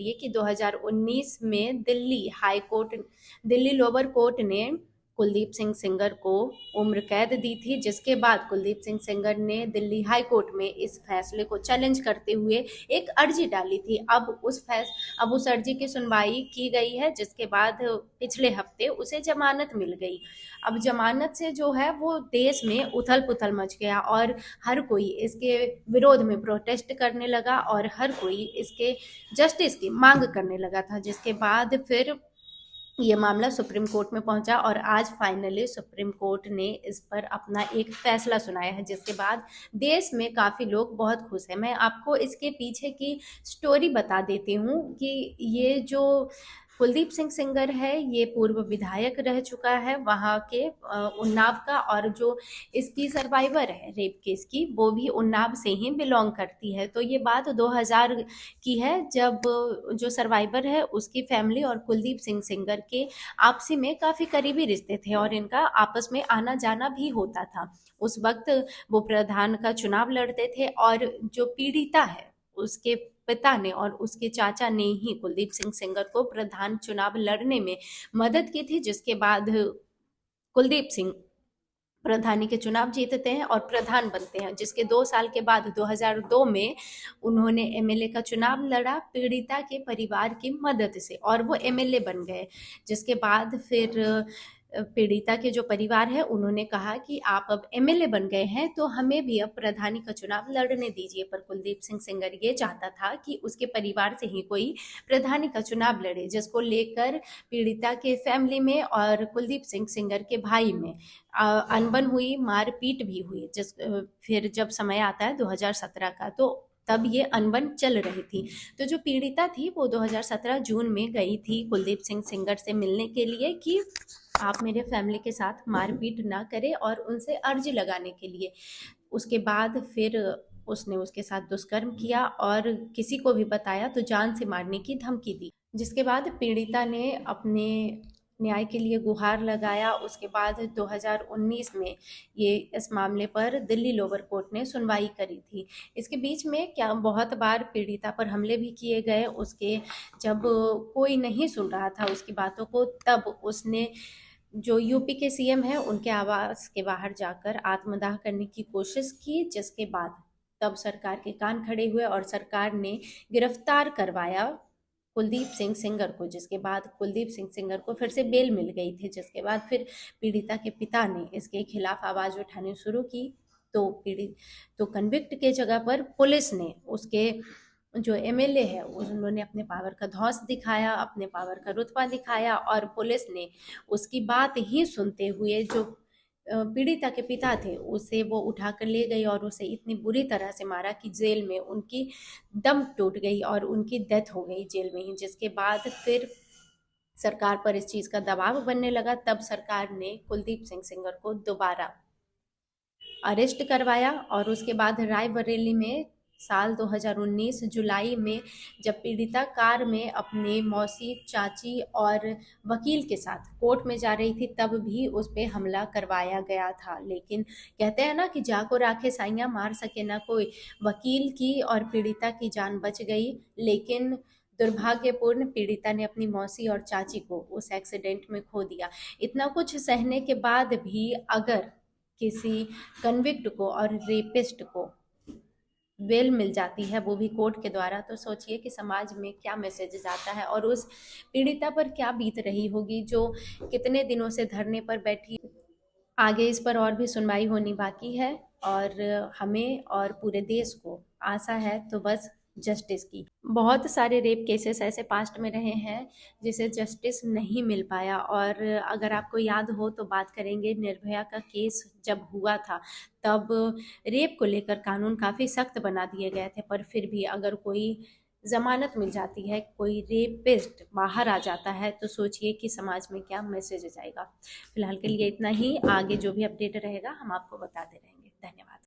ये कि 2019 में दिल्ली लोअर कोर्ट ने कुलदीप सिंह सेंगर को उम्र कैद दी थी, जिसके बाद कुलदीप सिंह सेंगर ने दिल्ली हाई कोर्ट में इस फैसले को चैलेंज करते हुए एक अर्जी डाली थी। अब उस अर्जी की सुनवाई की गई है, जिसके बाद पिछले हफ्ते उसे जमानत मिल गई। अब जमानत से जो है वो देश में उथल पुथल मच गया और हर कोई इसके विरोध में प्रोटेस्ट करने लगा और हर कोई इसके जस्टिस की मांग करने लगा था, जिसके बाद फिर ये मामला सुप्रीम कोर्ट में पहुंचा और आज फाइनली सुप्रीम कोर्ट ने इस पर अपना एक फैसला सुनाया है, जिसके बाद देश में काफ़ी लोग बहुत खुश हैं। मैं आपको इसके पीछे की स्टोरी बता देती हूँ कि ये जो कुलदीप सिंह सेंगर है ये पूर्व विधायक रह चुका है वहाँ के उन्नाव का, और जो इसकी सर्वाइवर है रेप केस की वो भी उन्नाव से ही बिलोंग करती है। तो ये बात 2000 की है, जब जो सर्वाइवर है उसकी फैमिली और कुलदीप सिंह सेंगर के आपसी में काफ़ी करीबी रिश्ते थे और इनका आपस में आना जाना भी होता था। उस वक्त वो प्रधान का चुनाव लड़ते थे और जो पीड़िता है उसके पिता ने और उसके चाचा ने ही कुलदीप सिंह सेंगर को प्रधान चुनाव लड़ने में मदद की थी, जिसके बाद कुलदीप सिंह प्रधानी के चुनाव जीतते हैं और प्रधान बनते हैं, जिसके 2 साल के बाद 2002 में उन्होंने एमएलए का चुनाव लड़ा पीड़िता के परिवार की मदद से और वो एमएलए बन गए। जिसके बाद फिर पीड़िता के जो परिवार है उन्होंने कहा कि आप अब एमएलए बन गए हैं तो हमें भी अब प्रधानी का चुनाव लड़ने दीजिए, पर कुलदीप सिंह सेंगर ये चाहता था कि उसके परिवार से ही कोई प्रधानी का चुनाव लड़े, जिसको लेकर पीड़िता के फैमिली में और कुलदीप सिंह सेंगर के भाई में अनबन हुई, मारपीट भी हुई। फिर जब समय आता है 2017 का तो तब ये अनबन चल रही थी। तो जो पीड़िता थी वो 2017 जून में गई थी कुलदीप सिंह सेंगर से मिलने के लिए कि आप मेरे फैमिली के साथ मारपीट ना करें और उनसे अर्जी लगाने के लिए। उसके बाद फिर उसने उसके साथ दुष्कर्म किया और किसी को भी बताया तो जान से मारने की धमकी दी, जिसके बाद पीड़िता ने अपने न्याय के लिए गुहार लगाया। उसके बाद 2019 में ये इस मामले पर दिल्ली लोअर कोर्ट ने सुनवाई करी थी। इसके बीच में क्या बहुत बार पीड़िता पर हमले भी किए गए। उसके जब कोई नहीं सुन रहा था उसकी बातों को, तब उसने जो यूपी के सीएम हैं उनके आवास के बाहर जाकर आत्मदाह करने की कोशिश की, जिसके बाद तब सरकार के कान खड़े हुए और सरकार ने गिरफ्तार करवाया कुलदीप सिंह सेंगर को, जिसके बाद कुलदीप सिंह सेंगर को फिर से बेल मिल गई थी। जिसके बाद फिर पीड़िता के पिता ने इसके खिलाफ आवाज़ उठानी शुरू की तो कन्विक्ट के जगह पर पुलिस ने उसके जो एमएलए है उन्होंने अपने पावर का धौंस दिखाया, अपने पावर का रुतबा दिखाया और पुलिस ने उसकी बात ही सुनते हुए जो पीड़िता के पिता थे उसे वो उठाकर ले गई और उसे इतनी बुरी तरह से मारा कि जेल में उनकी दम टूट गई और उनकी डेथ हो गई जेल में ही। जिसके बाद फिर सरकार पर इस चीज़ का दबाव बनने लगा, तब सरकार ने कुलदीप सिंह सेंगर को दोबारा अरेस्ट करवाया और उसके बाद रायबरेली में साल 2019 जुलाई में जब पीड़िता कार में अपने मौसी, चाची और वकील के साथ कोर्ट में जा रही थी तब भी उस पर हमला करवाया गया था। लेकिन कहते हैं ना कि जाको राखे साइयाँ मार सके ना कोई। वकील की और पीड़िता की जान बच गई, लेकिन दुर्भाग्यपूर्ण पीड़िता ने अपनी मौसी और चाची को उस एक्सीडेंट में खो दिया। इतना कुछ सहने के बाद भी अगर किसी कन्विक्ट को और रेपिस्ट को बेल मिल जाती है वो भी कोर्ट के द्वारा, तो सोचिए कि समाज में क्या मैसेज आता है और उस पीड़िता पर क्या बीत रही होगी जो कितने दिनों से धरने पर बैठी। आगे इस पर और भी सुनवाई होनी बाकी है और हमें और पूरे देश को आशा है तो बस जस्टिस की। बहुत सारे रेप केसेस ऐसे पास्ट में रहे हैं जिसे जस्टिस नहीं मिल पाया, और अगर आपको याद हो तो बात करेंगे निर्भया का केस जब हुआ था तब रेप को लेकर कानून काफ़ी सख्त बना दिए गए थे, पर फिर भी अगर कोई ज़मानत मिल जाती है, कोई रेपिस्ट बाहर आ जाता है, तो सोचिए कि समाज में क्या मैसेज जाएगा। फिलहाल के लिए इतना ही, आगे जो भी अपडेट रहेगा हम आपको बताते रहेंगे। धन्यवाद।